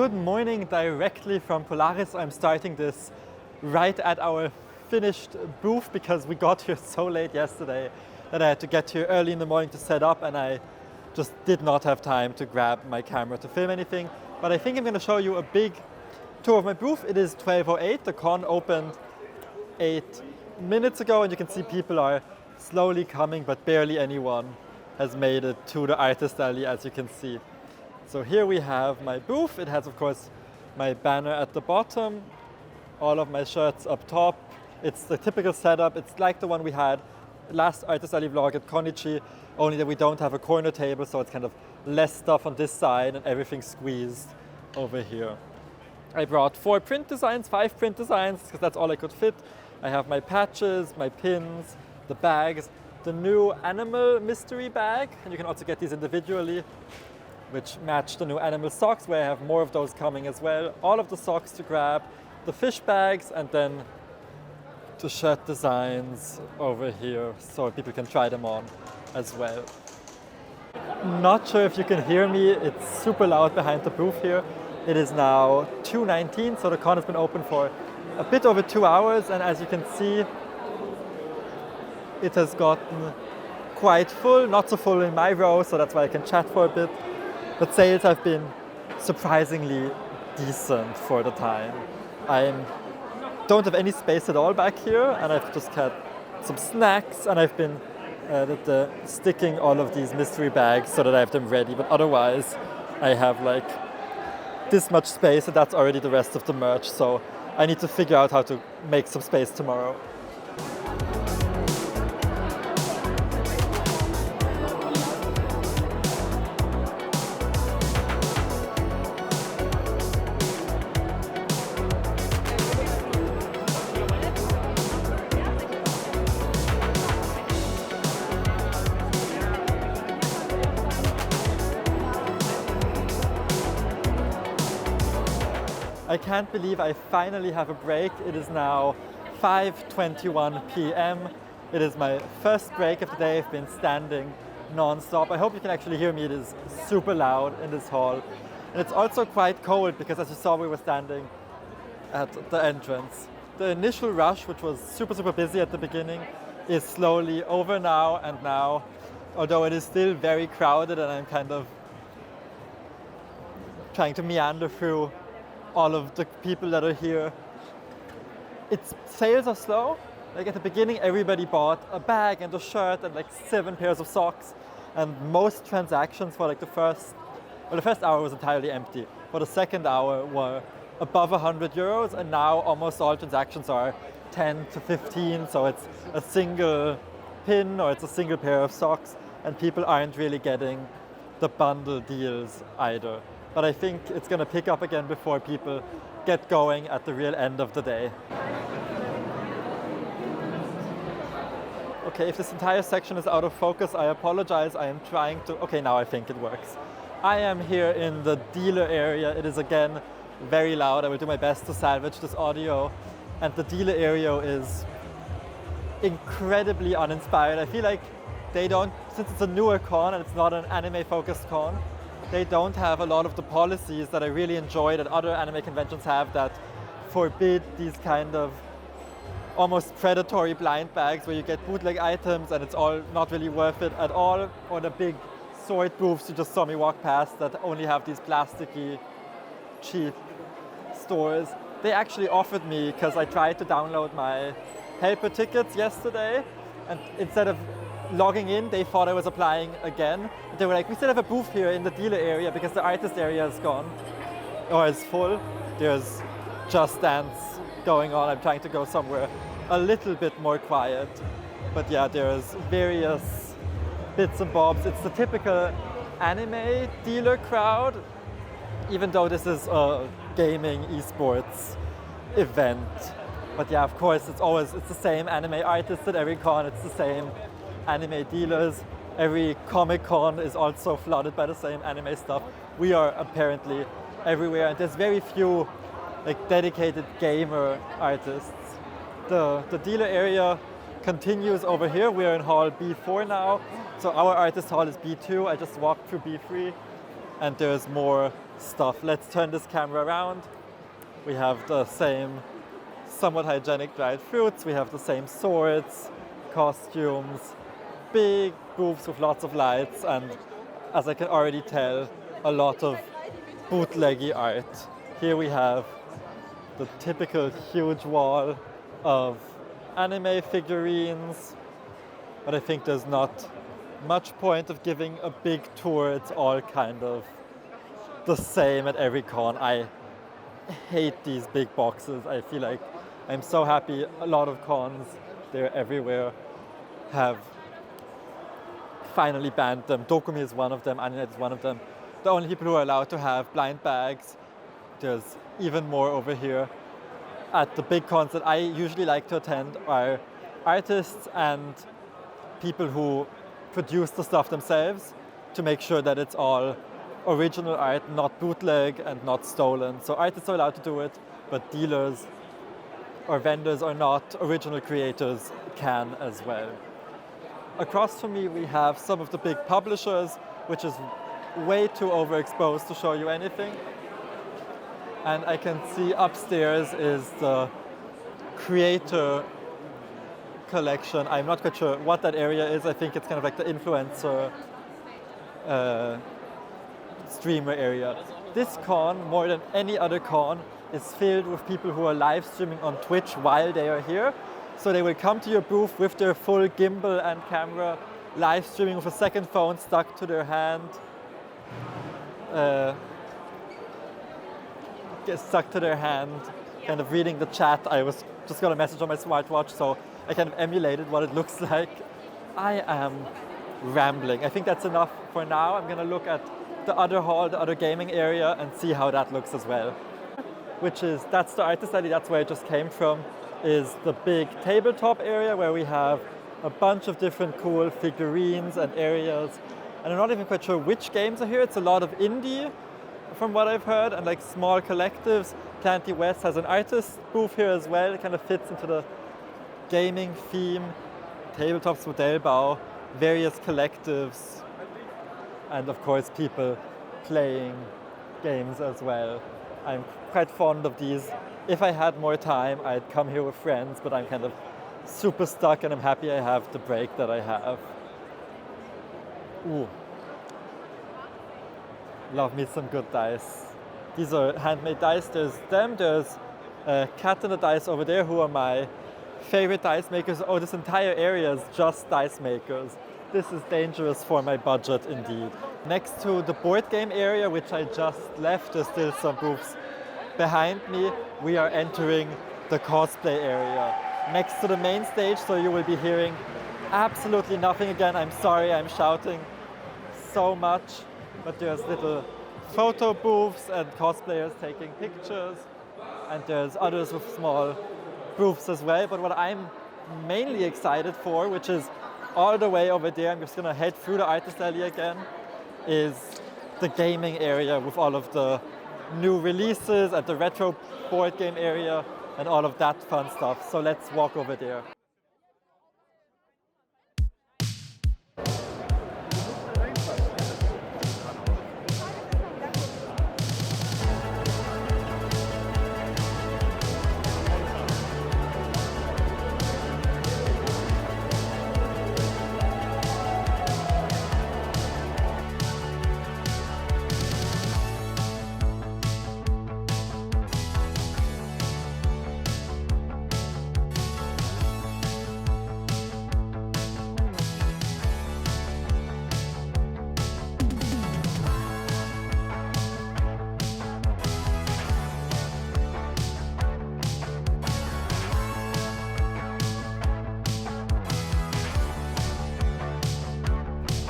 Good morning directly from Polaris. I'm starting this right at our finished booth because we got here so late yesterday that I had to get here early in the morning to set up, and I just did not have time to grab my camera to film anything. But I think I'm going to show you a big tour of my booth. It is 12:08. The con opened 8 minutes ago, and you can see people are slowly coming, but barely anyone has made it to the artist alley, as you can see. So here we have my booth. It has, of course, my banner at the bottom, all of my shirts up top. It's the typical setup. It's like the one we had last Artist Alley vlog at Konichi, only that we don't have a corner table, so it's kind of less stuff on this side and everything squeezed over here. I brought 5 print designs, because that's all I could fit. I have my patches, my pins, the bags, the new animal mystery bag, and you can also get these individually, which match the new animal socks, where I have more of those coming as well. All of the socks to grab, the fish bags, and then the shirt designs over here so people can try them on as well. Not sure if you can hear me, it's super loud behind the booth here. It is now 2:19, so the con has been open for a bit over 2 hours, and as you can see, it has gotten quite full, not so full in my row, so that's why I can chat for a bit. But sales have been surprisingly decent for the time. I don't have any space at all back here, and I've just had some snacks, and I've been sticking all of these mystery bags so that I have them ready. But otherwise, I have like this much space, and that's already the rest of the merch. So I need to figure out how to make some space tomorrow. I can't believe I finally have a break. It is now 5:21 p.m. It is my first break of the day. I've been standing non-stop. I hope you can actually hear me. It is super loud in this hall. And it's also quite cold because, as you saw, we were standing at the entrance. The initial rush, which was super busy at the beginning, is slowly over now, and now, although it is still very crowded and I'm kind of trying to meander through all of the people that are here, sales are slow. Like at the beginning, everybody bought a bag and a shirt and like 7 pairs of socks, and most transactions for like the first hour was entirely empty. For the second hour were above 100 euros, and now almost all transactions are 10 to 15, so it's a single pin or it's a single pair of socks, and people aren't really getting the bundle deals either. But I think it's going to pick up again before people get going at the real end of the day. Okay, if this entire section is out of focus, I apologize. I am trying to... Okay, now I think it works. I am here in the dealer area. It is again very loud. I will do my best to salvage this audio. And the dealer area is incredibly uninspired. I feel like they don't, since it's a newer con and it's not an anime-focused con, they don't have a lot of the policies that I really enjoy that other anime conventions have, that forbid these kind of almost predatory blind bags where you get bootleg items and it's all not really worth it at all, or the big sword booths you just saw me walk past that only have these plasticky, cheap stores. They actually offered me, because I tried to download my helper tickets yesterday, and instead of logging in, they thought I was applying again. They were like, we still have a booth here in the dealer area because the artist area is gone or is full. There's Just Dance going on. I'm trying to go somewhere a little bit more quiet. But yeah, there's various bits and bobs. It's the typical anime dealer crowd, even though this is a gaming esports event. But yeah, of course, it's the same anime artists at every con. It's the same anime dealers. Every Comic-Con is also flooded by the same anime stuff. We are apparently everywhere, and there's very few like dedicated gamer artists. The dealer area continues over here. We're in hall B4 now, so our artist hall is B2. I just walked through B3. and there's more stuff. Let's turn this camera around. We have the same somewhat hygienic dried fruits. We have the same swords, costumes, big booths with lots of lights, and as I can already tell, a lot of bootleggy art. Here we have the typical huge wall of anime figurines, but I think there's not much point of giving a big tour. It's all kind of the same at every con. I hate these big boxes. I feel like I'm so happy a lot of cons, they're everywhere, have finally banned them. Dokumi is one of them, Animate is one of them. The only people who are allowed to have blind bags. There's even more over here. At the big cons that I usually like to attend are artists and people who produce the stuff themselves to make sure that it's all original art, not bootleg and not stolen. So artists are allowed to do it, but dealers or vendors or not, original creators can as well. Across from me we have some of the big publishers, which is way too overexposed to show you anything. And I can see upstairs is the creator collection. I'm not quite sure what that area is. I think it's kind of like the influencer streamer area. This con, more than any other con, is filled with people who are live streaming on Twitch while they are here. So they will come to your booth with their full gimbal and camera, live streaming with a second phone stuck to their hand. Kind of reading the chat. I was just got a message on my smartwatch, so I kind of emulated what it looks like. I am rambling. I think that's enough for now. I'm gonna look at the other hall, the other gaming area, and see how that looks as well. That's the artist alley, that's where it just came from, is the big tabletop area where we have a bunch of different cool figurines and areas. And I'm not even quite sure which games are here. It's a lot of indie, from what I've heard, and like small collectives. Planty West has an artist booth here as well. It kind of fits into the gaming theme. Tabletops, Modellbau, various collectives, and of course people playing games as well. I'm quite fond of these. If I had more time, I'd come here with friends, but I'm kind of super stuck and I'm happy I have the break that I have. Ooh. Love me some good dice. These are handmade dice. There's them, there's Cat and the Dice over there, who are my favorite dice makers. Oh, this entire area is just dice makers. This is dangerous for my budget indeed. Next to the board game area, which I just left, there's still some booths behind me. We are entering the cosplay area. Next to the main stage, so you will be hearing absolutely nothing again. I'm sorry I'm shouting so much, but there's little photo booths and cosplayers taking pictures, and there's others with small booths as well. But what I'm mainly excited for, which is all the way over there, I'm just gonna head through the artist alley again, is the gaming area with all of the new releases and the retro board game area and all of that fun stuff. So let's walk over there.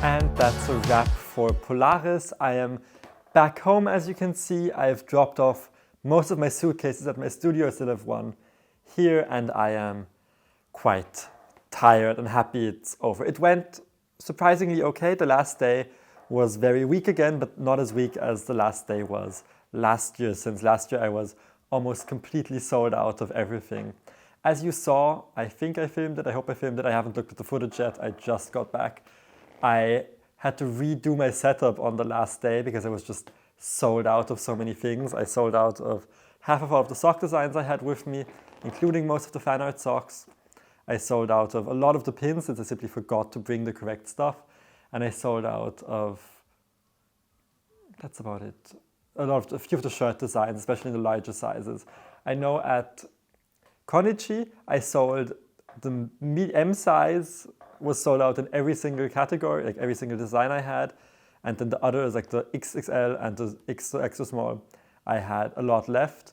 And that's a wrap for Polaris. I am back home, as you can see. I've dropped off most of my suitcases at my studio. I still have one here, and I am quite tired and happy it's over. It went surprisingly okay. The last day was very weak again, but not as weak as the last day was last year. Since last year I was almost completely sold out of everything. As you saw, I think I filmed it. I hope I filmed it. I haven't looked at the footage yet. I just got back. I had to redo my setup on the last day because I was just sold out of so many things. I sold out of half of all of the sock designs I had with me, including most of the fan art socks. I sold out of a lot of the pins since I simply forgot to bring the correct stuff. And I sold out of, that's about it, a few of the shirt designs, especially in the larger sizes. I know at Konichi, I sold the M size was sold out in every single category, like every single design I had. And then the others, like the XXL and the extra small, I had a lot left.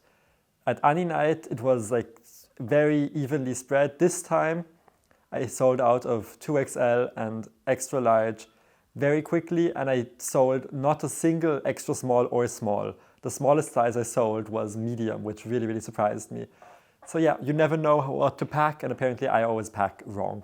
At Ani Night, it was like very evenly spread. This time, I sold out of 2XL and extra large very quickly, and I sold not a single extra small or small. The smallest size I sold was medium, which really, really surprised me. So yeah, you never know what to pack, and apparently I always pack wrong.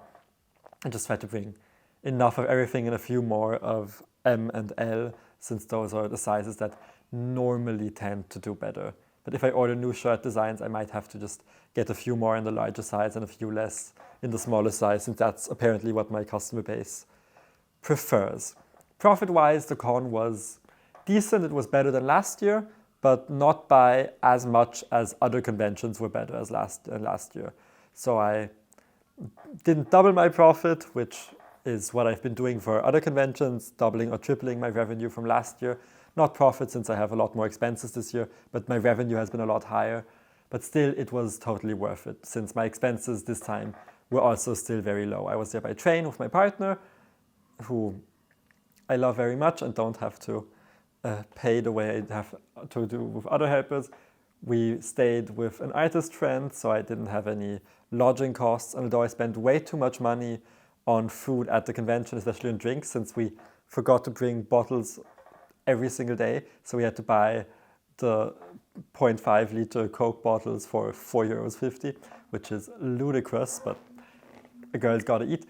I just try to bring enough of everything and a few more of M and L, since those are the sizes that normally tend to do better. But if I order new shirt designs, I might have to just get a few more in the larger size and a few less in the smaller size, since that's apparently what my customer base prefers. Profit-wise, the con was decent. It was better than last year, but not by as much as other conventions were better as last year. So I didn't double my profit, which is what I've been doing for other conventions, doubling or tripling my revenue from last year. Not profit, since I have a lot more expenses this year, but my revenue has been a lot higher. But still, it was totally worth it, since my expenses this time were also still very low. I was there by train with my partner, who I love very much and don't have to pay the way I have to do with other helpers. We stayed with an artist friend, so I didn't have any lodging costs, although I spent way too much money on food at the convention, especially on drinks, since we forgot to bring bottles every single day. So we had to buy the 0.5 liter Coke bottles for €4.50, which is ludicrous, but a girl's gotta eat.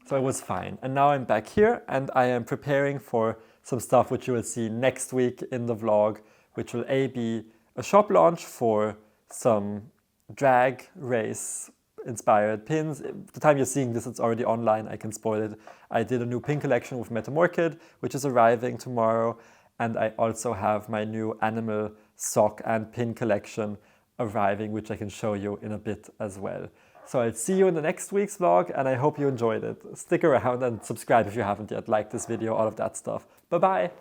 So it was fine. And now I'm back here and I am preparing for some stuff which you will see next week in the vlog, which will be a shop launch for some drag race inspired pins. The time you're seeing this, it's already online. I can spoil it. I did a new pin collection with Metamorkid, which is arriving tomorrow. And I also have my new animal sock and pin collection arriving, which I can show you in a bit as well. So I'll see you in the next week's vlog, and I hope you enjoyed it. Stick around and subscribe if you haven't yet. Like this video, all of that stuff. Bye-bye.